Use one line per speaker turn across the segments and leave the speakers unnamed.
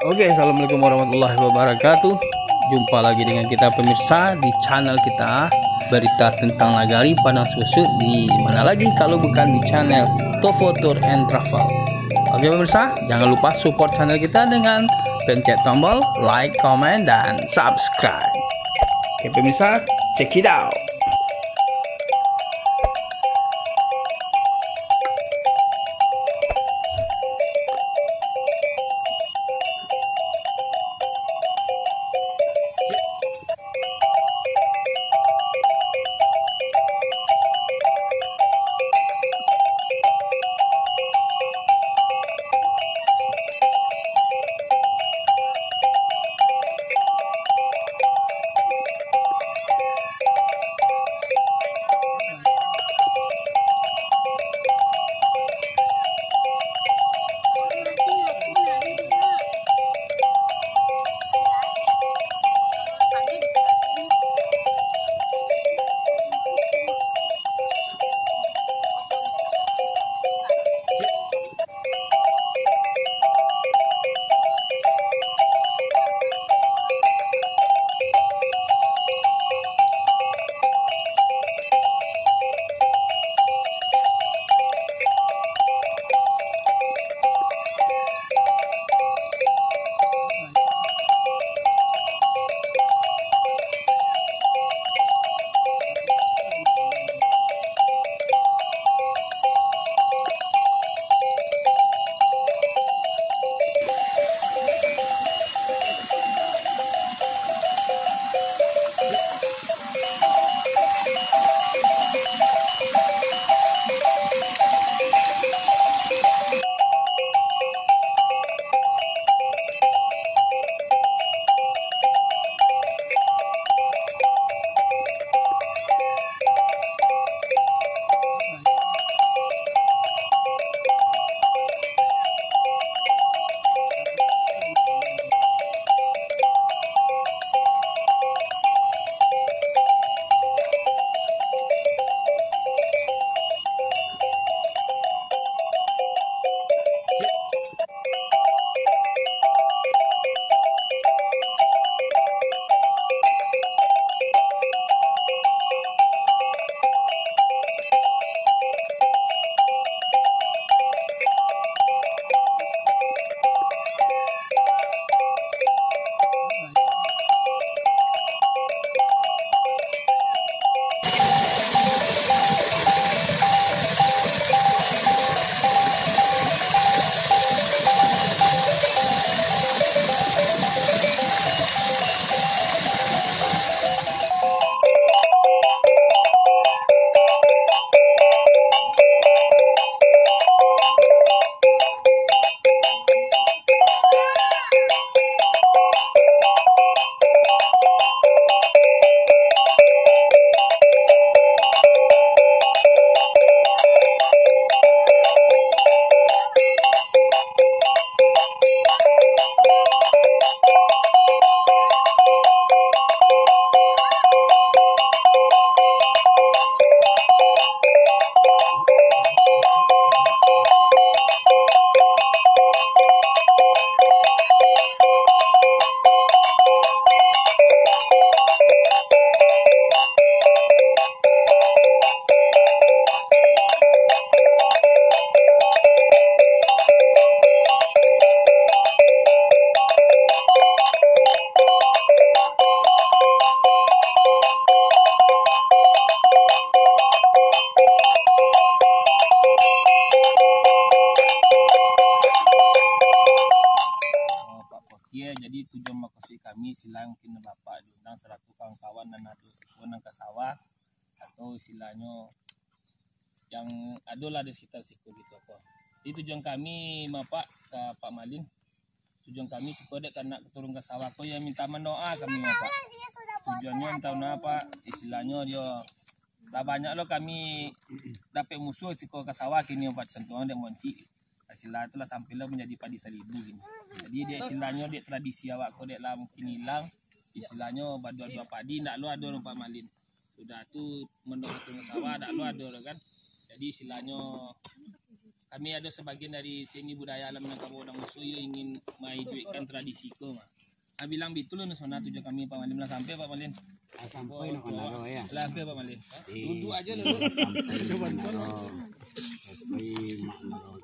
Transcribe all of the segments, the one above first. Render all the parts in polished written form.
Oke, assalamualaikum warahmatullahi wabarakatuh. Jumpa lagi dengan kita pemirsa di channel kita, berita tentang Nagari Padang Susut. Di mana lagi kalau bukan di channel Tofo Tour and Travel. Oke pemirsa, jangan lupa support channel kita dengan pencet tombol like, comment, dan subscribe. Oke pemirsa, check it out.
Jadi tujuan maksud kami silang kena bapak diundang seratus kawan-kawan dan ada sekolah ke sawah atau istilahnya yang adalah di sekitar situ gitu kok. Jadi tujuan kami bapak ke Pak Malin, tujuan kami supaya karena keturun ke sawah kok yang minta mendoa kami bapak. Tujuannya entah apa istilahnya dia tak banyak loh kami dapat musuh siko ke sawah kini bapak sentuhan dan monci. Istilah itulah sampailah menjadi padi seribu gini. Jadi dia istilahnya dia tradisi awak kau dia lah mungkin hilang. Istilahnya berdua-dua padi ndak lu ada orang Pak Malin. Sudah tu mendoa tu sawah ndak lu ada kan. Jadi istilahnya kami ada sebagian dari seni budaya alam Minangkabau dan Musuh yang ingin menghidupkan tradisi ko mah. Bilang betul loh nusona tujuh kami Pak Malin lah sampai Pak Malin.
Sampai nak Manado ya.
Lah ke Pak Malin.
Duduk aja dulu. Sampai Manado. Sampai Manado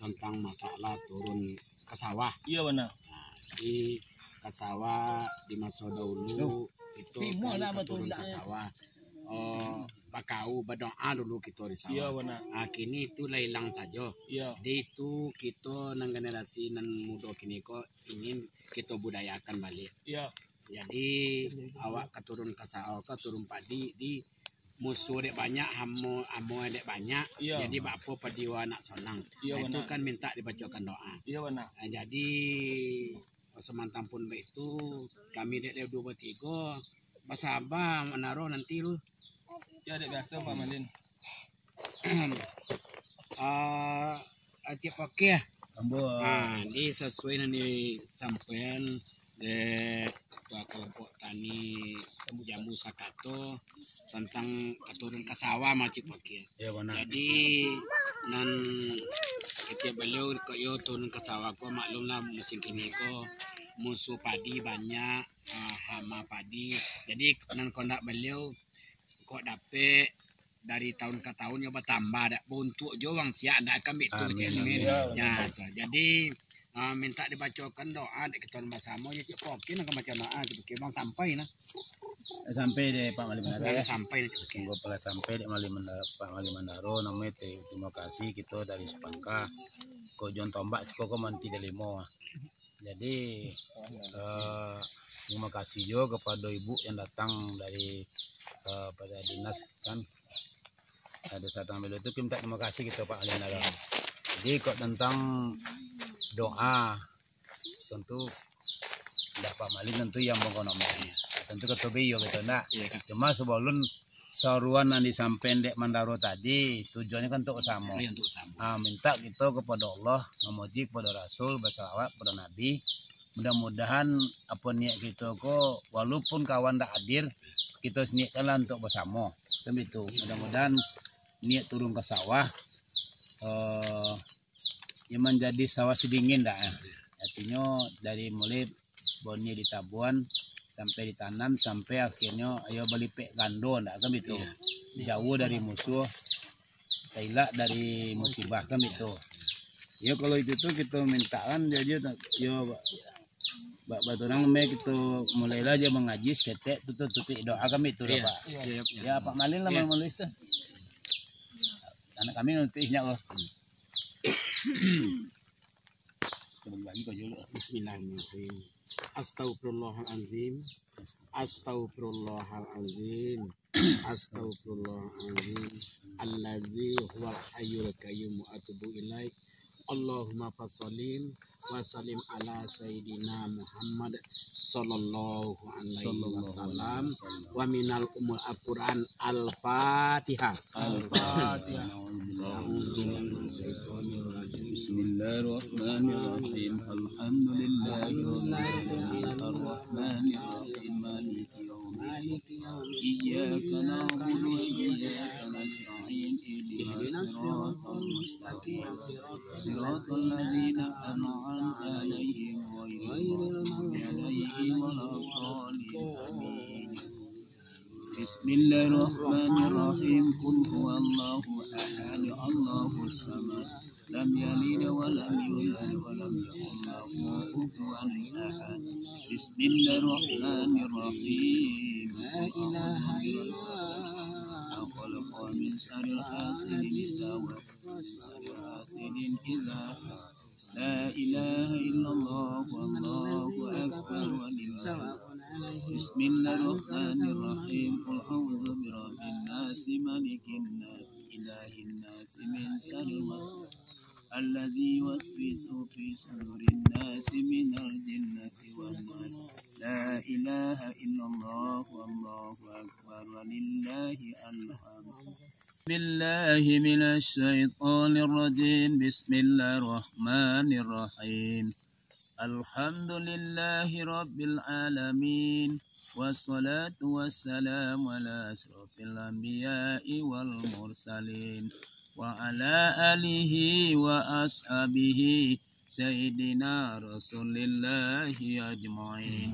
tentang masalah turun ke sawah.
Iya benar.
Di ke sawah di masa dahulu itu kan turun ke sawah. Bakau berdoa dulu kita di sawah.
Iya benar.
Kini itu lelang saja.
Iya.
Jadi itu kita nang generasi nan muda kini kok ingin kita budayakan balik.
Iya.
Jadi awak keturun ke sawah, keturun padi di musuh dek banyak, hamo dek banyak.
Iya.
Jadi bapa padi anak sonang.
Iya,
Itu
benar.
kan minta dibacakan doa.
Iya benar.
Jadi semantang pun itu kami dek 2-3 bersabar menaruh nanti lu.
Ya dek biasa Pak Malin.
Acik pakai.
Ambo.
Ini sesuai nanti sampean ketua kelompok tani jambu sakato tentang keturun ke sawah macam pakai.
Iya benar.
Jadi nan ketika beliau yo turun ke sawah ko maklumlah musim kini ko musuh padi banyak, hama padi. Jadi nan kondak beliau kok dapet dari tahun ke tahun ya bertambah ada untuk juang siap ada akan betul ya tuh. Jadi minta dibacakan doa dek kita bersama ya cik pokin akan baca doa sebagai bang sampai nah
Sampai deh Pak Malin Mandaro.
sampai
Sungguh pala sampai dek Pak Malin Mandaro namanya terima kasih kita dari Sepangka. Ko Jon Tombak kok manti delimo. Jadi terima kasih juga kepada ibu yang datang dari pada dinas kan ada satu ambil itu kita terima kasih kita Pak Alin Naga. Jadi kok tentang doa tentu tidak Pak Malin tentu yang mengonomnya tentu ketubi yo gitu nak. Cuma sebelum seruan yang disampaikan Dek Mandaro tadi tujuannya kan untuk sama. Minta kita kepada Allah memuji kepada Rasul bersalawat kepada Nabi. Mudah-mudahan apa niat kita kok walaupun kawan tak hadir kita niatkanlah untuk bersama kan itu. Mudah-mudahan niat turun ke sawah yang menjadi sawah sedingin dah. Artinya dari mulai bonnya di tabuan sampai ditanam sampai akhirnya ayo beli pek gando ndak kan itu. Jauh dari musuh, elak dari musibah kan itu. Ya kalau itu tuh kita mintaan jadi yo batu nang kita mulailah aja mengaji seketek tutup doa kami itu Pak. Ya Pak Malin lah menulis tuh. Anak kami nulisnya loh. Lagi kau dulu.
Bismillahirrahmanirrahim. Astagfirullahalazim. Astagfirullahalazim. Astagfirullahalazim. Allazi huwal hayyul qayyum wa atubu ilaik. Allahumma fasallim wa sallim ala sayyidina Muhammad sallallahu alaihi wasallam wa minal umul Al-Quran Al-Fatihah.
Al-Fatihah. Bismillahirrahmanirrahim. Alhamdulillahirrahmanirrahim. Ar-Rahmanirrahim. Maliki yaumiddin. Iyyaka na'budu wa iyyaka nasta'in. Ihdinas siratal mustaqim. Siratal ladzina an'amta 'alaihim ghairil maghdubi 'alaihim waladdallin. Bismillahirrahmanirrahim. Qul huwallahu ahad. Allahus samad. Lam yalid wa lam yulad wa lam yakul lahu kufuwan ahad. Bismillahirrahmanirrahim. La ilaha illallah. Khalaqa min syarril hasidin idza waqab. Syarril hasidin idza hasad. La ilaha illallah wallahu akbar walillahi. Bismillahirrahmanirrahim. Qul a'udzu birabbin nas malikin nas ilahin nas min syarril waswas alladzi yuwaswisu fi sudurin nas minal jinnati wan nas. La ilaha illallah wallahu akbar walillahi alhamd. Billahi minasy syaithanir rajim. Bismillahirrahmanirrahim. Alhamdulillahi rabbil alamin. Wassalatu wassalamu ala asrofil anbiya'i wal mursalin. وعلى آله وأصحابه سيدنا رسول الله أجمعين.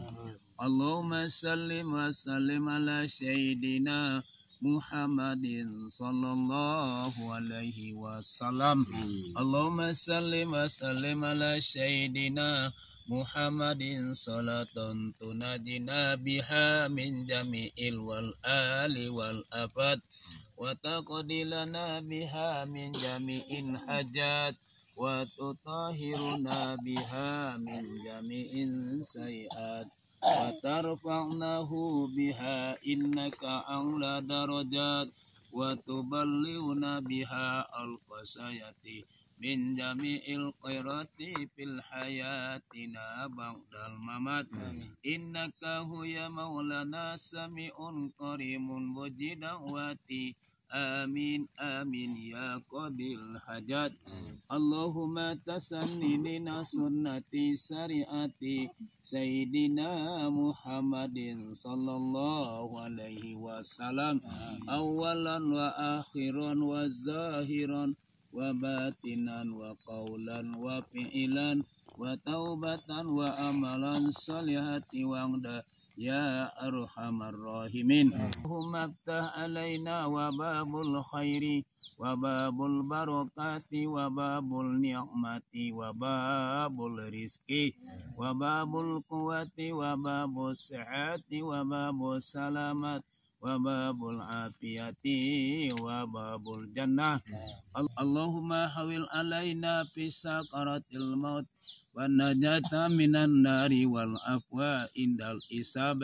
اللهم صل وسلم على سيدنا محمد صلى الله عليه وسلم. اللهم صل وسلم على سيدنا محمد صلاة تنجينا بها من جميع الآل والآفات وتقضي لنا بها من جميع الحاجات وتطهرنا بها من جميع السيئات وترفعناه بها إنك أعلى درجات وتبلغنا بها القصايات من جميع الخيرات في الحياتنا بعد الممات. إنك هو يا مولانا سميع قريب مجيب دعواتي. آمين آمين يا قاضي الحاجات. اللهم تسنننا سنة شريعة سيدنا محمد صلى الله عليه وسلم أولا وآخرا وظاهرا وباطنا وقولا وفعلا وتوبة وأملا صالحة وعدا يا أرحم الراحمين. اللهم افتح علينا وباب الخير وباب البركات وباب النعمة وباب الرزق وباب القوة وباب الصحة وباب السلامة وباب العافية وباب الجنة. اللهم حول علينا في سكرات الموت والنجاة من النار والعفو عند الحساب.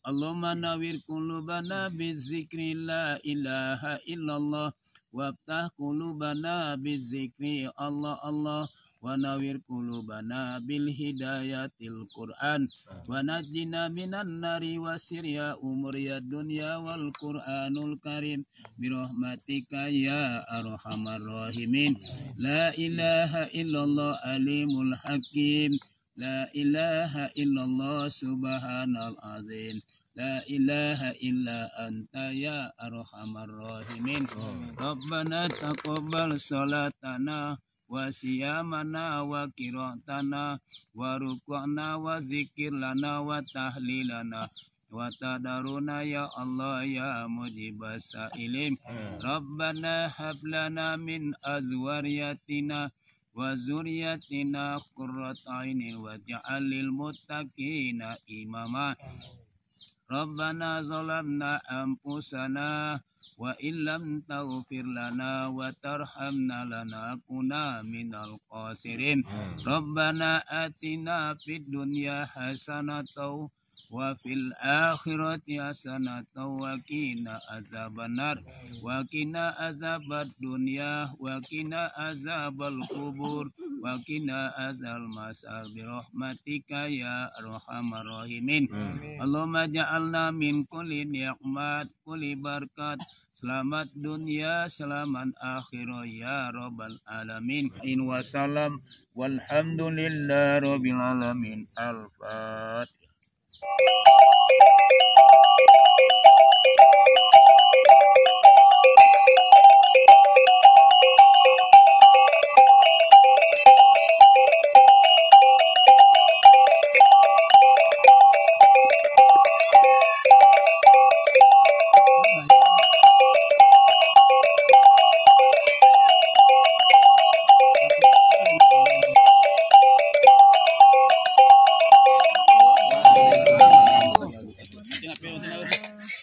اللهم نوّر قلوبنا بالذكر لا إله إلا الله وافتح قلوبنا بالذكر الله الله ونوّر قلوبنا بالهداية القرآن ونجنا من النار وسر يا أمور يا الدنيا والقرآن الكريم برحمتك يا أرحم الراحمين. لا إله إلا الله عليم الحكيم. لا إله إلا الله سبحان العظيم. لا إله إلا أنت يا أرحم الراحمين. ربنا تقبل صلاتنا وصيامنا وقراءتنا وركوعنا وذكر لنا وتهليلنا وتدارنا يا الله يا مجيب السائلين. ربنا هب لنا من أزواجنا وذريتنا قرة عين واجعل للمتقين إماما. ربنا ظلمنا أنفسنا وإن لم تغفر لنا وترحمنا لنكون من الخاسرين. ربنا آتنا في الدنيا حسنة وفي الآخرة حسنة وقنا عذاب النار وقنا عذاب الدنيا وقنا عذاب القبور وقنا عذاب المسار برحمتك يا أرحم الراحمين. اللهم اجعلنا من كل نعمات كل بركات selamat dunia selamat akhirat ya rabbal alamin. In wasalam walhamdulillah rabbil alamin. Al-Fatihah.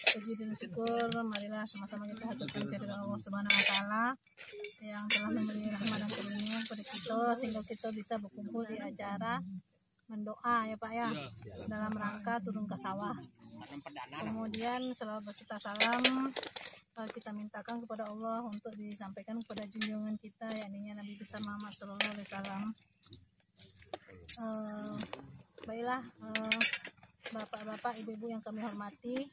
Puji dan syukur, marilah sama-sama kita haturkan kepada Allah Subhanahu Wa Taala yang telah memberi rahmat dan karunia kepada kita sehingga kita bisa berkumpul di acara mendoa ya Pak ya, dalam rangka turun ke sawah. Kemudian selalu berserta salam kita mintakan kepada Allah untuk disampaikan kepada junjungan kita yakni Nabi besar Muhammad Sallallahu Alaihi Wasallam. Baiklah Bapak-bapak, ibu-ibu yang kami hormati,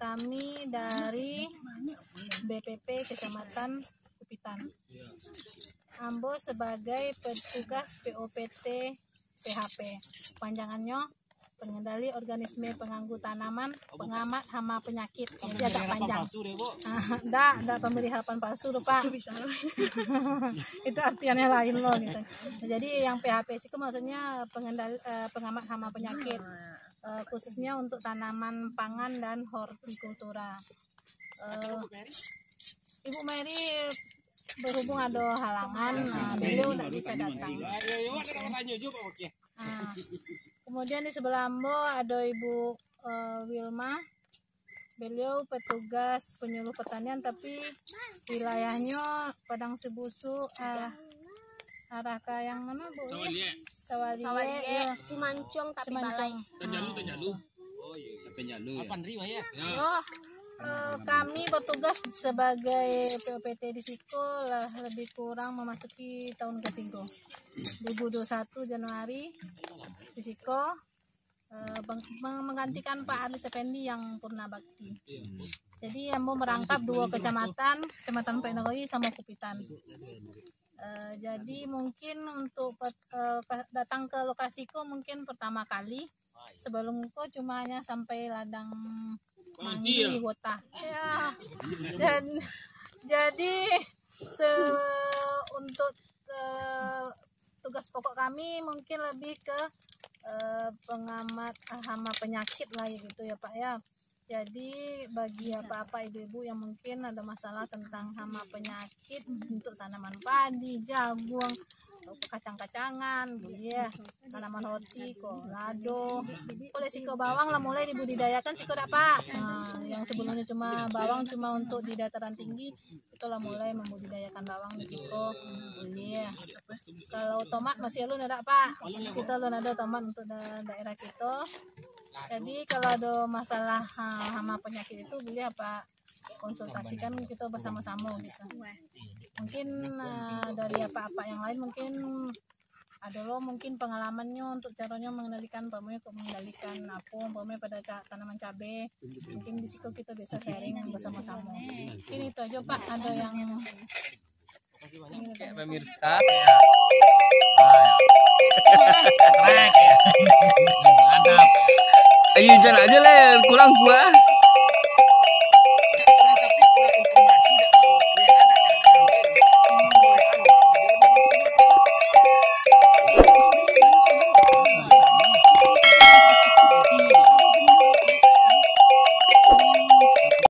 kami dari BPP Kecamatan Kupitan, Ambo sebagai petugas POPT PHP, panjangannya pengendali organisme pengganggu tanaman, pengamat hama penyakit. Jadi agak panjang. Enggak pemberi harapan palsu loh Pak. Itu artiannya lain loh gitu. Jadi yang PHP itu maksudnya pengendali pengamat hama penyakit, khususnya untuk tanaman pangan dan hortikultura. Ibu Mary berhubung ada halangan, beliau tidak bisa datang. Kemudian di sebelah Ambo ada Ibu Wilma, beliau petugas penyuluh pertanian tapi wilayahnya Padang Sebusu, arah ke yang mana Bu? Sawalie, ya.
Simancong tapi
Simancong.
Tenjalu. Oh iya, Tenjalu ya.
Kami bertugas sebagai POPT di Siko lebih kurang memasuki tahun ketiga. 2021 Januari di Siko menggantikan Pak Aris Effendi yang purna bakti. Jadi yang mau merangkap 2 kecamatan Penogoi sama Kupitan. Jadi mungkin untuk datang ke lokasiku mungkin pertama kali. Sebelum kok cuma hanya sampai ladang Manggi Wota. Ya. Dan jadi untuk tugas pokok kami mungkin lebih ke pengamat hama penyakit lah gitu ya Pak ya. Jadi bagi apa-apa ibu-ibu yang mungkin ada masalah tentang hama penyakit untuk tanaman padi, jagung, kacang-kacangan, ya, tanaman horti, kolado, boleh siko bawang lah mulai dibudidayakan siko Pak. Yang sebelumnya cuma bawang cuma untuk di dataran tinggi, itulah mulai membudidayakan bawang di siko, boleh. Kalau tomat masih lu ada Pak, kita lu ada tomat untuk daerah kita. Jadi kalau ada masalah hama penyakit itu boleh apa konsultasikan kita bersama-sama gitu. Mungkin dari apa-apa yang lain mungkin ada lo mungkin pengalamannya untuk caranya mengendalikan mengendalikan apa pada tanaman cabai. Mungkin di situ kita bisa sharing bersama-sama. Mungkin itu aja Pak, ada yang
Pemirsa,
Mantap.
ayo jangan aja lah, kurang gua.